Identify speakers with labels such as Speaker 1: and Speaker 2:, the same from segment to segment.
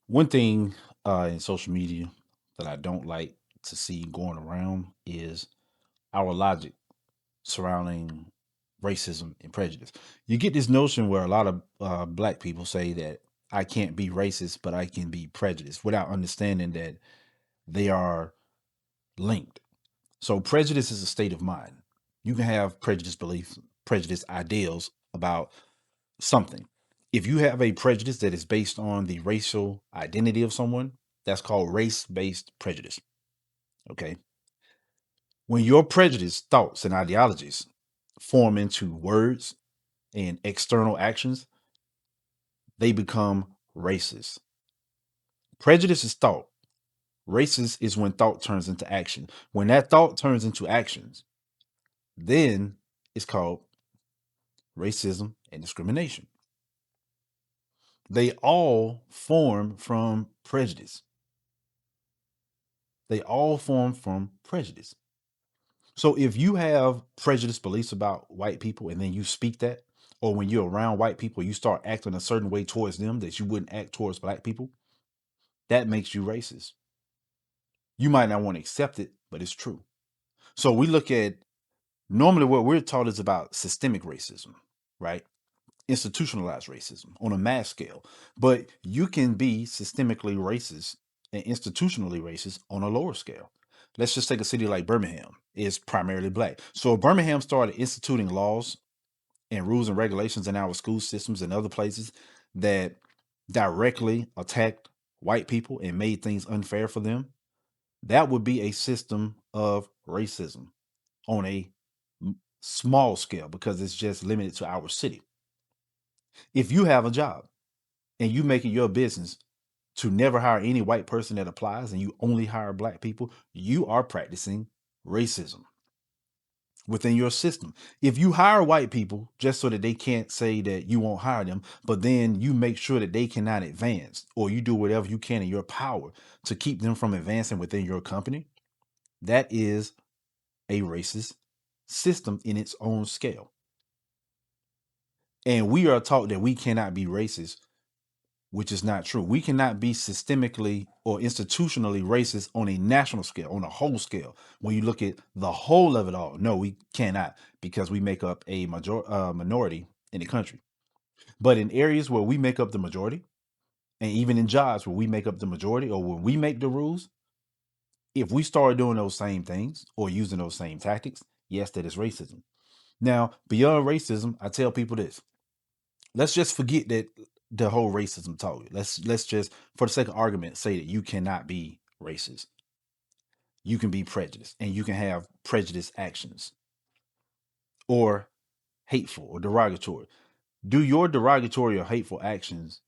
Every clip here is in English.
Speaker 1: One thing in social media that I don't like to see going around is our logic surrounding racism and prejudice. You get this notion where a lot of black people say that I can't be racist, but I can be prejudiced without understanding that they are linked. So, prejudice is a state of mind. You can have prejudice beliefs, prejudice ideals about something. If you have a prejudice that is based on the racial identity of someone, that's called race based prejudice. Okay. When your prejudice, thoughts, and ideologies form into words and external actions, they become racist. Prejudice is thought. Racist is when thought turns into action. When that thought turns into actions, then it's called racism and discrimination. They all form from prejudice. They all form from prejudice. So if you have prejudiced beliefs about white people and then you speak that, or when you're around white people, you start acting a certain way towards them that you wouldn't act towards black people, that makes you racist. You might not want to accept it, but it's true. So we look at normally what we're taught is about systemic racism, right? Institutionalized racism on a mass scale. But you can be systemically racist and institutionally racist on a lower scale. Let's just take a city like Birmingham. It's primarily black. So if Birmingham started instituting laws and rules and regulations in our school systems and other places that directly attacked white people and made things unfair for them, that would be a system of racism on a small scale because it's just limited to our city. If you have a job and you make it your business to never hire any white person that applies and you only hire black people, you are practicing racism within your system. If you hire white people just so that they can't say that you won't hire them, but then you make sure that they cannot advance, or you do whatever you can in your power to keep them from advancing within your company, that is a racist system in its own scale. And we are taught that we cannot be racist, which is not true. We cannot be systemically or institutionally racist on a national scale, on a whole scale. When you look at the whole of it all, no, we cannot, because we make up a minority in the country. But in areas where we make up the majority, and even in jobs where we make up the majority or when we make the rules, if we start doing those same things or using those same tactics, yes, that is racism. Now, beyond racism, I tell people this. Let's just forget that the whole racism talk. Let's just, for the sake of argument, say that you cannot be racist. You can be prejudiced and you can have prejudiced actions or hateful or derogatory. Do your derogatory or hateful actions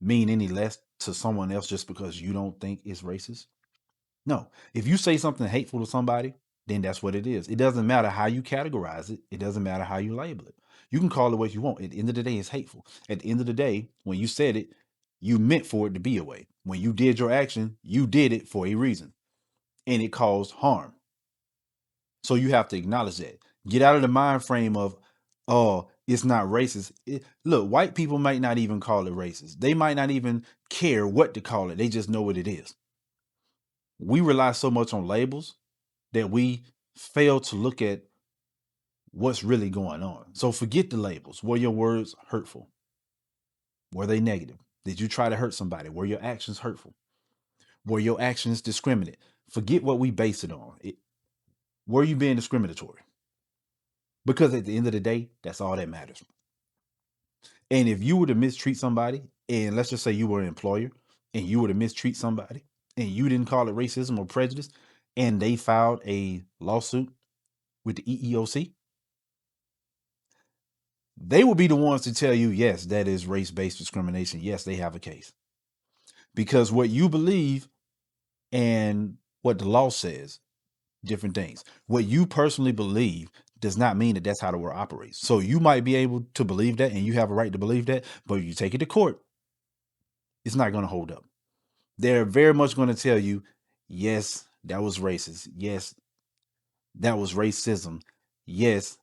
Speaker 1: mean any less to someone else just because you don't think it's racist? No. If you say something hateful to somebody, then that's what it is. It doesn't matter how you categorize it. It doesn't matter how you label it. You can call it what you want. At the end of the day, it's hateful. At the end of the day, when you said it, you meant for it to be a way. When you did your action, you did it for a reason and it caused harm. So you have to acknowledge that. Get out of the mind frame of, oh, it's not racist. Look, white people might not even call it racist. They might not even care what to call it. They just know what it is. We rely so much on labels that we fail to look at what's really going on. So forget the labels. Were your words hurtful? Were they negative? Did you try to hurt somebody? Were your actions hurtful? Were your actions discriminate? Forget what we base it on. Were you being discriminatory? Because at the end of the day, that's all that matters. And if you were to mistreat somebody, and let's just say you were an employer and you were to mistreat somebody and you didn't call it racism or prejudice, and they filed a lawsuit with the EEOC, they will be the ones to tell you, yes, that is race-based discrimination. Yes, they have a case. Because what you believe and what the law says, different things. What you personally believe does not mean that that's how the world operates. So you might be able to believe that and you have a right to believe that, but if you take it to court, it's not going to hold up. They're very much going to tell you, yes, that was racist. Yes, that was racism. Yes,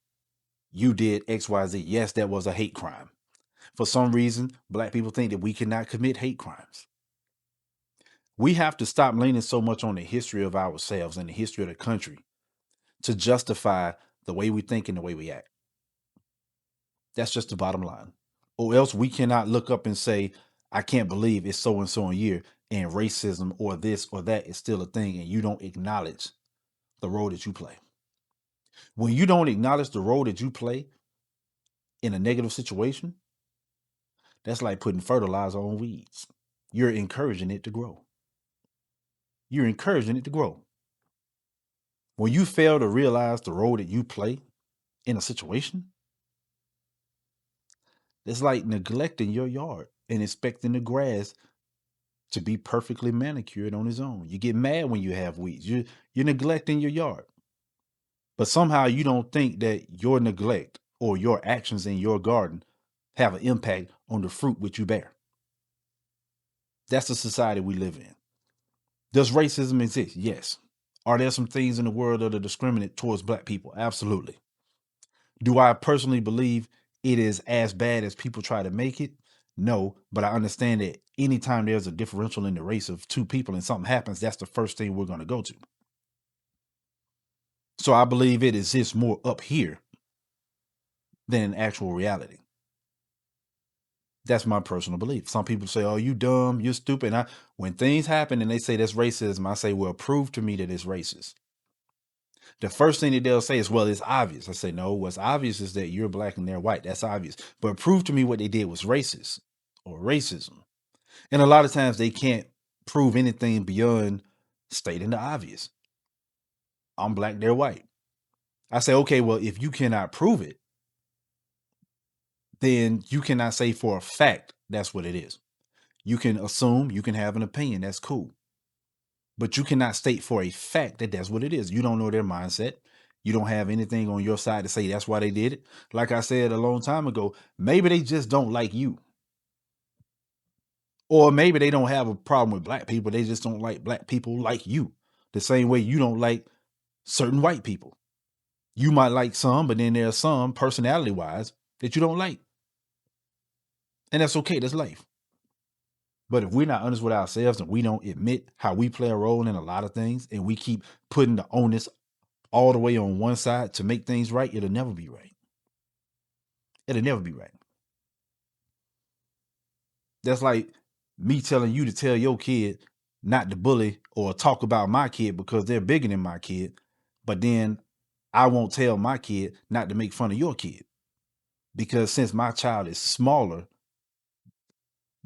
Speaker 1: you did XYZ. Yes, that was a hate crime. For some reason, black people think that we cannot commit hate crimes. We have to stop leaning so much on the history of ourselves and the history of the country to justify the way we think and the way we act. That's just the bottom line. Or else we cannot look up and say, I can't believe it's so and so a year and racism or this or that is still a thing, and you don't acknowledge the role that you play. When you don't acknowledge the role that you play in a negative situation, that's like putting fertilizer on weeds. You're encouraging it to grow. You're encouraging it to grow. When you fail to realize the role that you play in a situation, it's like neglecting your yard and expecting the grass to be perfectly manicured on its own. You get mad when you have weeds. You're neglecting your yard. But somehow you don't think that your neglect or your actions in your garden have an impact on the fruit which you bear. That's the society we live in. Does racism exist? Yes. Are there some things in the world that are discriminate towards Black people? Absolutely. Do I personally believe it is as bad as people try to make it? No, but I understand that anytime there's a differential in the race of two people and something happens, that's the first thing we're going to go to. So I believe it exists more up here than in actual reality. That's my personal belief. Some people say, oh, you dumb, you're stupid. When things happen and they say that's racism, I say, well, prove to me that it's racist. The first thing that they'll say is, well, it's obvious. I say, no, what's obvious is that you're Black and they're white. That's obvious. But prove to me what they did was racist or racism. And a lot of times they can't prove anything beyond stating the obvious. I'm Black, they're white. I say, okay, well, if you cannot prove it, then you cannot say for a fact that's what it is. You can assume, you can have an opinion, that's cool. But you cannot state for a fact that that's what it is. You don't know their mindset. You don't have anything on your side to say that's why they did it. Like I said a long time ago, maybe they just don't like you. Or maybe they don't have a problem with Black people. They just don't like Black people like you. The same way you don't like certain white people. You might like some, but then there are some personality-wise that you don't like. And that's okay. That's life. But if we're not honest with ourselves and we don't admit how we play a role in a lot of things, and we keep putting the onus all the way on one side to make things right, it'll never be right. It'll never be right. That's like me telling you to tell your kid not to bully or talk about my kid because they're bigger than my kid, but then I won't tell my kid not to make fun of your kid. Because since my child is smaller,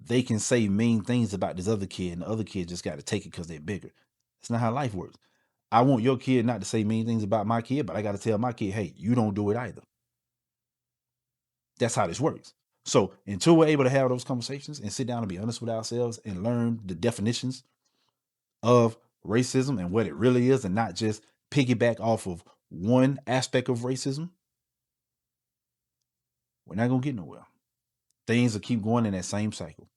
Speaker 1: they can say mean things about this other kid, and the other kid just got to take it because they're bigger. That's not how life works. I want your kid not to say mean things about my kid, but I got to tell my kid, hey, you don't do it either. That's how this works. So until we're able to have those conversations and sit down and be honest with ourselves and learn the definitions of racism and what it really is, and not just piggyback off of one aspect of racism, we're not going to get nowhere. Things will keep going in that same cycle.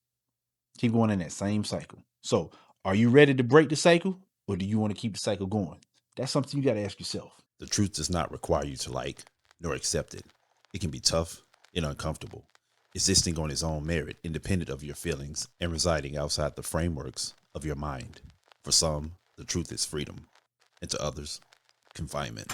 Speaker 1: Keep going in that same cycle. So are you ready to break the cycle, or do you want to keep the cycle going? That's something you got to ask yourself.
Speaker 2: The truth does not require you to like nor accept it. It can be tough and uncomfortable, existing on its own merit, independent of your feelings and residing outside the frameworks of your mind. For some, the truth is freedom, and to others, confinement.